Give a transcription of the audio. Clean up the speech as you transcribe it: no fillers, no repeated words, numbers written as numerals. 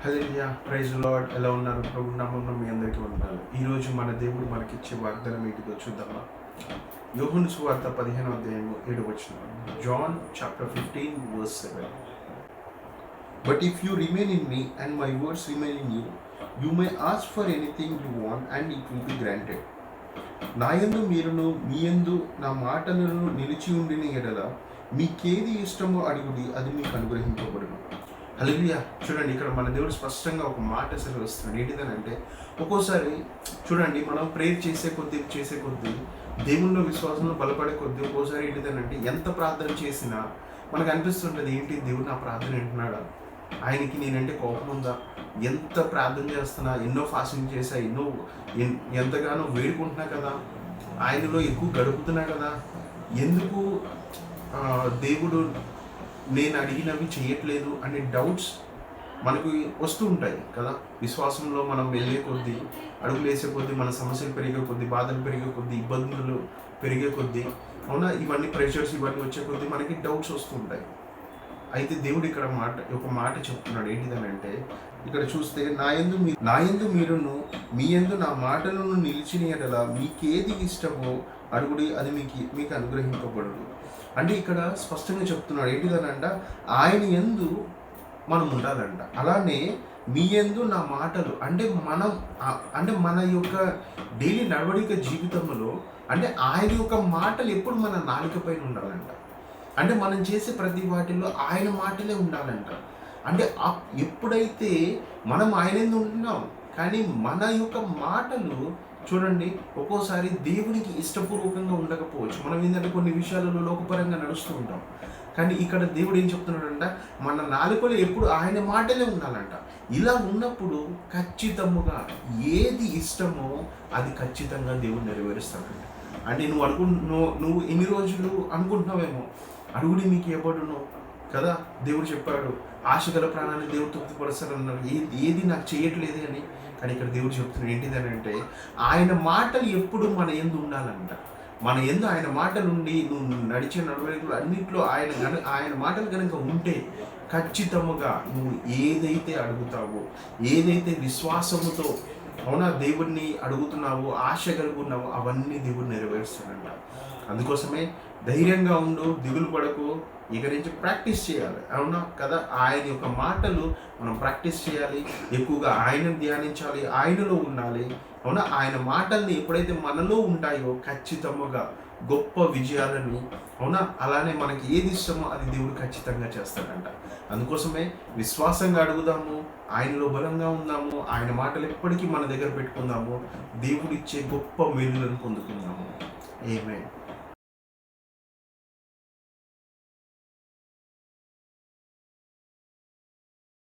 హల్లెలూయా, praise lord. ఎలా ఉన్నారు? ప్రభు నామమున మీ అందరికీ వందనాలు. ఈరోజు మన దేవుడు మనకిచ్చే వాగ్దానం ఏంటిదో చూద్దామా? యోహాను సువార్త 15వ అధ్యాయము 7వ వచనం. John chapter 15 verse 7. But if you remain in me and my words remain in you, you may ask for anything you want and it will be granted. నా యందు మీరును మీ యందు నా మాటలను నిలిచి ఉండిన ఎడల మీకేది ఇష్టమో అడుగుడి, అది మీకు అనుగ్రహింపబడును. హల్లెలూయా. చూడండి, ఇక్కడ మన దేవుడు స్పష్టంగా ఒక మాట సెలవిస్తున్నాడు. ఏంటిదనంటే, ఒక్కోసారి చూడండి, మనం ప్రేయర్ చేసే కొద్దీ దేవుల్లో విశ్వాసంలో బలపడే కొద్దీ ఒక్కోసారి ఏంటిదనంటే, ఎంత ప్రార్థన చేసినా మనకు అనిపిస్తుంటుంది, ఏంటి దేవుడు నా ప్రార్థన వింటున్నాడా, ఆయనకి నేనంటే కోపం ఉందా, ఎంత ప్రార్థన చేస్తున్నా, ఎన్నో ఫాస్టింగ్ చేసా, ఎంతగానో వేడుకుంటున్నా కదా, ఆయనలో ఎక్కువ గడుపుతున్నా కదా, ఎందుకు దేవుడు నేను అడిగినవి చేయట్లేదు అనే డౌట్స్ మనకు వస్తూ ఉంటాయి కదా. విశ్వాసంలో మనం వెళ్ళే కొద్దీ, అడుగులు వేసే కొద్దీ, మన సమస్యలు పెరిగే కొద్దీ, బాధలు పెరిగే కొద్దీ, ఇబ్బందులు పెరిగే కొద్దీ, అవునా, ఇవన్నీ ప్రెషర్స్ ఇవన్నీ వచ్చే కొద్దీ మనకి డౌట్స్ వస్తూ ఉంటాయి. అయితే దేవుడు ఇక్కడ ఒక మాట చెప్తున్నాడు. ఏంటిదనంటే, ఇక్కడ చూస్తే నా యందు మీరును మీ యందు నా మాటలను నిలిచిన ఎడల మీకేది ఇష్టమో అడుగుడి, అది మీకు అనుగ్రహింపబడును. అంటే ఇక్కడ స్పష్టంగా చెప్తున్నాడు. ఏంటిదనంట, ఆయన యందు మనం ఉండాలంట. అలానే మీ యందు నా మాటలు అంటే మన యొక్క డైలీ నడవడిక జీవితంలో అంటే ఆయన యొక్క మాటలు ఎప్పుడు మన నాలుక పైన ఉండాలంట. అంటే మనం చేసే ప్రతి వాటిల్లో ఆయన మాటలే ఉండాలంట. అంటే ఎప్పుడైతే మనం ఆయన యందు ఉంటున్నాం, కానీ మన యొక్క మాటలు చూడండి ఒక్కోసారి దేవునికి ఇష్టపూర్వకంగా ఉండకపోవచ్చు. మనం ఏంటంటే కొన్ని విషయాలలో లోకపరంగా నడుస్తూ ఉంటాం. కానీ ఇక్కడ దేవుడు ఏం చెప్తున్నాడంట, మన నాలుకలో ఎప్పుడు ఆయన మాటలే ఉండాలంట. ఇలా ఉన్నప్పుడు ఖచ్చితముగా ఏది ఇష్టమో అది ఖచ్చితంగా దేవుడు నెరవేరుస్తాడంట. అంటే నువ్వు ఎన్ని రోజులు అనుకుంటున్నావేమో, అడుగుడి మీకు ఇవ్వబడును కదా. దేవుడు చెప్పాడు, ఆశగల ప్రాణాన్ని దేవుడు తృప్తిపరుస్తారన్నారు. ఏది నాకు చేయట్లేదే అని. కానీ ఇక్కడ దేవుడు చెప్తున్నాడు ఏంటిదని, ఆయన మాటలు ఎప్పుడు మన యందు ఉండాలంట. మన యందు ఆయన మాటలు ఉండి నువ్వు నడిచే నడవడికలు అన్నింటిలో ఆయన మాటలు కనుక ఉంటే ఖచ్చితముగా నువ్వు ఏదైతే అడుగుతావో, ఏదైతే విశ్వాసముతో అవునా దేవుడిని అడుగుతున్నావో, ఆశ కలుగున్నావో అవన్నీ దేవుడు నెరవేరుస్తాడంట. అందుకోసమే ధైర్యంగా ఉండు, దిగులు పడకు. ఇక నుంచి ప్రాక్టీస్ చేయాలి, అవునా కదా. ఆయన యొక్క మాటలు మనం ప్రాక్టీస్ చేయాలి, ఎక్కువగా ఆయనను ధ్యానించాలి, ఆయనలో ఉండాలి, అవునా. ఆయన మాటల్ని ఎప్పుడైతే మనలో ఉంటాయో ఖచ్చితంగా గొప్ప విజయాలను, అవునా, అలానే మనకి ఏది ఇష్టమో అది దేవుడు ఖచ్చితంగా చేస్తాడంట. అందుకోసమే విశ్వాసంగా అడుగుదాము, ఆయనలో బలంగా ఉందాము, ఆయన మాటలు ఎప్పటికీ మన దగ్గర పెట్టుకుందాము, దేవుడిచ్చే గొప్ప మేలులను పొందుకుందాము. ఆమేన్.